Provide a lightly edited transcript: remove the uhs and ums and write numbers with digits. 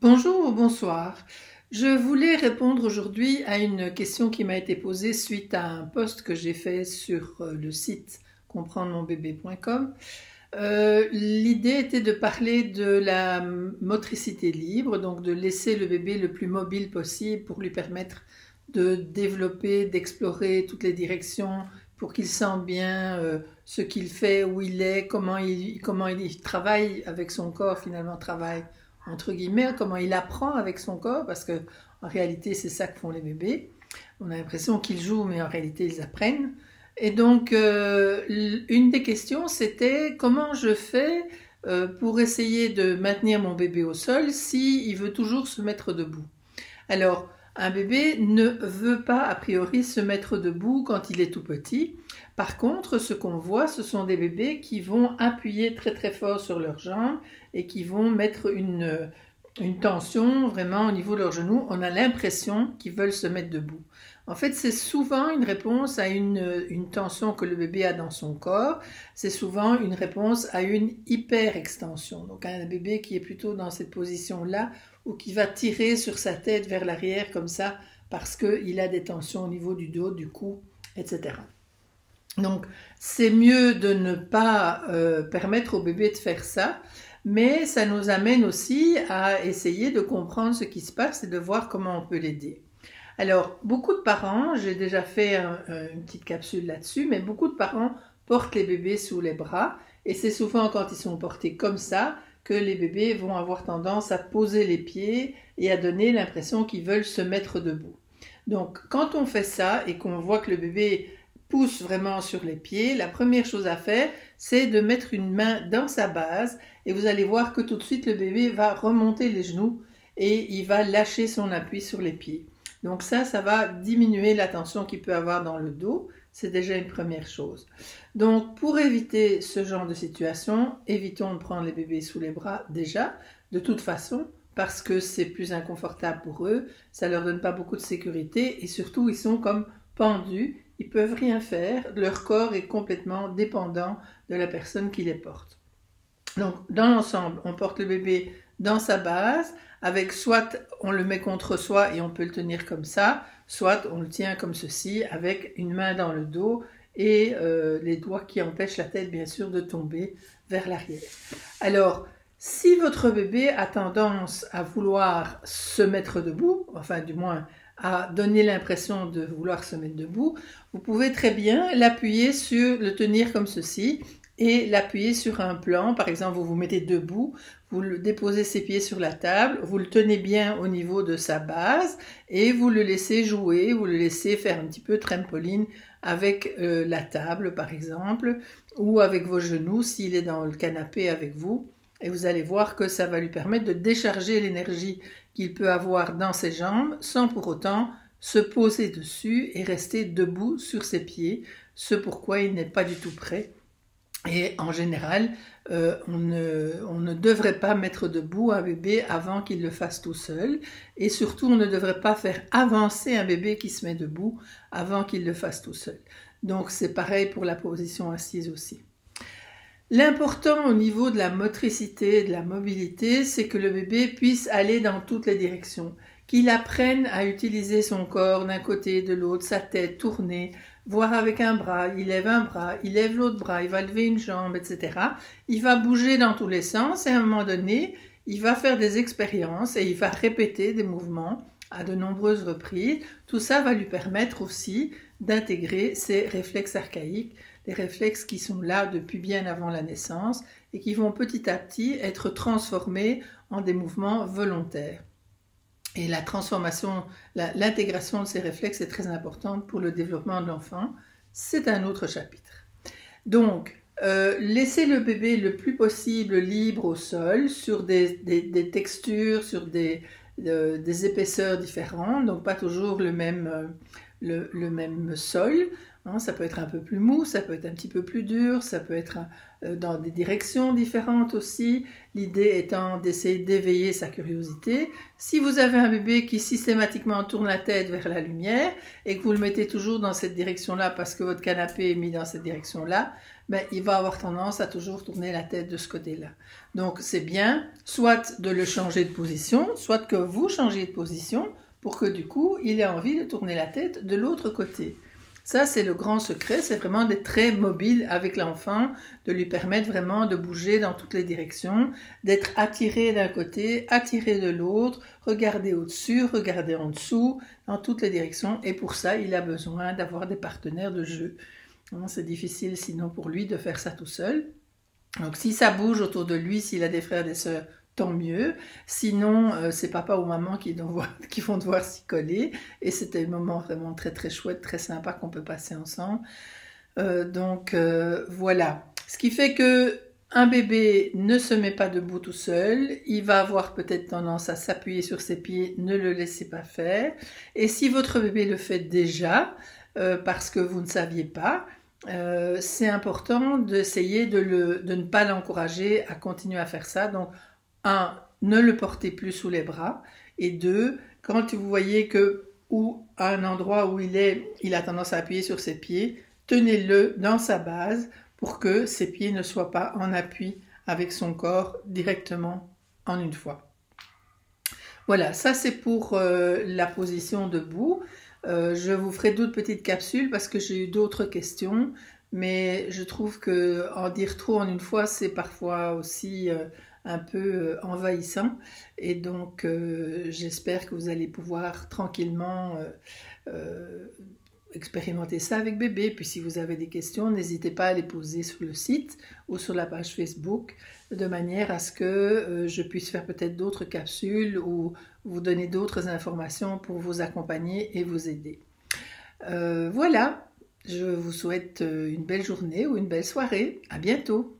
Bonjour ou bonsoir. Je voulais répondre aujourd'hui à une question qui m'a été posée suite à un post que j'ai fait sur le site comprendremonbébé.com. L'idée était de parler de la motricité libre, donc de laisser le bébé le plus mobile possible pour lui permettre de développer, d'explorer toutes les directions, pour qu'il sente bien ce qu'il fait, où il est, comment il travaille avec son corps, finalement travaille entre guillemets, comment il apprend avec son corps, parce que en réalité c'est ça que font les bébés. On a l'impression qu'ils jouent, mais en réalité ils apprennent. Et donc une des questions c'était comment je fais pour essayer de maintenir mon bébé au sol si il veut toujours se mettre debout. Alors, un bébé ne veut pas a priori se mettre debout quand il est tout petit. Par contre, ce qu'on voit, ce sont des bébés qui vont appuyer très très fort sur leurs jambes et qui vont mettre une tension vraiment au niveau de leurs genoux. On a l'impression qu'ils veulent se mettre debout. En fait, c'est souvent une réponse à une tension que le bébé a dans son corps. C'est souvent une réponse à une hyper-extension. Donc un bébé qui est plutôt dans cette position-là ou qui va tirer sur sa tête vers l'arrière comme ça parce qu'il a des tensions au niveau du dos, du cou, etc. Donc c'est mieux de ne pas permettre au bébé de faire ça, mais ça nous amène aussi à essayer de comprendre ce qui se passe et de voir comment on peut l'aider. Alors, beaucoup de parents, j'ai déjà fait une petite capsule là-dessus, mais beaucoup de parents portent les bébés sous les bras et c'est souvent quand ils sont portés comme ça que les bébés vont avoir tendance à poser les pieds et à donner l'impression qu'ils veulent se mettre debout. Donc, quand on fait ça et qu'on voit que le bébé pousse vraiment sur les pieds, la première chose à faire, c'est de mettre une main dans sa base et vous allez voir que tout de suite le bébé va remonter les genoux et il va lâcher son appui sur les pieds. Donc ça va diminuer la tension qu'il peut avoir dans le dos. C'est déjà une première chose. Donc pour éviter ce genre de situation, évitons de prendre les bébés sous les bras déjà, de toute façon, parce que c'est plus inconfortable pour eux, ça leur donne pas beaucoup de sécurité et surtout ils sont comme pendus, ils peuvent rien faire, leur corps est complètement dépendant de la personne qui les porte. Donc dans l'ensemble, on porte le bébé dans sa base, avec soit on le met contre soi et on peut le tenir comme ça, soit on le tient comme ceci, avec une main dans le dos et les doigts qui empêchent la tête bien sûr de tomber vers l'arrière. Alors, si votre bébé a tendance à vouloir se mettre debout, enfin du moins à donner l'impression de vouloir se mettre debout, vous pouvez très bien l'appuyer sur, le tenir comme ceci et l'appuyer sur un plan. Par exemple, vous vous mettez debout, vous le déposez ses pieds sur la table, vous le tenez bien au niveau de sa base et vous le laissez jouer, vous le laissez faire un petit peu trampoline avec la table par exemple ou avec vos genoux s'il est dans le canapé avec vous. Et vous allez voir que ça va lui permettre de décharger l'énergie qu'il peut avoir dans ses jambes sans pour autant se poser dessus et rester debout sur ses pieds, ce pourquoi il n'est pas du tout prêt. Et en général, on ne devrait pas mettre debout un bébé avant qu'il le fasse tout seul. Et surtout, on ne devrait pas faire avancer un bébé qui se met debout avant qu'il le fasse tout seul. Donc c'est pareil pour la position assise aussi. L'important au niveau de la motricité, de la mobilité, c'est que le bébé puisse aller dans toutes les directions, qu'il apprenne à utiliser son corps d'un côté, de l'autre, sa tête, tourner, voir avec un bras, il lève un bras, il lève l'autre bras, il va lever une jambe, etc. Il va bouger dans tous les sens et à un moment donné, il va faire des expériences et il va répéter des mouvements à de nombreuses reprises. Tout ça va lui permettre aussi d'intégrer ses réflexes archaïques, des réflexes qui sont là depuis bien avant la naissance et qui vont petit à petit être transformés en des mouvements volontaires. Et la transformation, l'intégration de ces réflexes est très importante pour le développement de l'enfant. C'est un autre chapitre. Donc, laissez le bébé le plus possible libre au sol, sur des textures, sur des épaisseurs différentes, donc pas toujours le même sol. Hein, ça peut être un peu plus mou, ça peut être un petit peu plus dur, ça peut être dans des directions différentes aussi. L'idée étant d'essayer d'éveiller sa curiosité. Si vous avez un bébé qui systématiquement tourne la tête vers la lumière et que vous le mettez toujours dans cette direction-là parce que votre canapé est mis dans cette direction-là, ben, il va avoir tendance à toujours tourner la tête de ce côté-là. Donc c'est bien soit de le changer de position, soit que vous changiez de position pour que du coup il ait envie de tourner la tête de l'autre côté. Ça, c'est le grand secret, c'est vraiment d'être très mobile avec l'enfant, de lui permettre vraiment de bouger dans toutes les directions, d'être attiré d'un côté, attiré de l'autre, regarder au-dessus, regarder en dessous, dans toutes les directions. Et pour ça, il a besoin d'avoir des partenaires de jeu. C'est difficile sinon pour lui de faire ça tout seul. Donc si ça bouge autour de lui, s'il a des frères et des sœurs, tant mieux. Sinon, c'est papa ou maman qui vont devoir s'y coller. Et c'était un moment vraiment très très chouette, très sympa qu'on peut passer ensemble. Voilà. Ce qui fait que un bébé ne se met pas debout tout seul. Il va avoir peut-être tendance à s'appuyer sur ses pieds. Ne le laissez pas faire. Et si votre bébé le fait déjà, parce que vous ne saviez pas, c'est important d'essayer de ne pas l'encourager à continuer à faire ça. Donc, 1, ne le portez plus sous les bras. Et 2, quand vous voyez que à un endroit où il a tendance à appuyer sur ses pieds, tenez-le dans sa base pour que ses pieds ne soient pas en appui avec son corps directement en une fois. Voilà, ça c'est pour la position debout. Je vous ferai d'autres petites capsules parce que j'ai eu d'autres questions, mais je trouve que en dire trop en une fois, c'est parfois aussi un peu envahissant. Et donc, j'espère que vous allez pouvoir tranquillement expérimenter ça avec bébé. Puis si vous avez des questions, n'hésitez pas à les poser sur le site ou sur la page Facebook, de manière à ce que je puisse faire peut-être d'autres capsules ou vous donner d'autres informations pour vous accompagner et vous aider. Voilà, je vous souhaite une belle journée ou une belle soirée. À bientôt.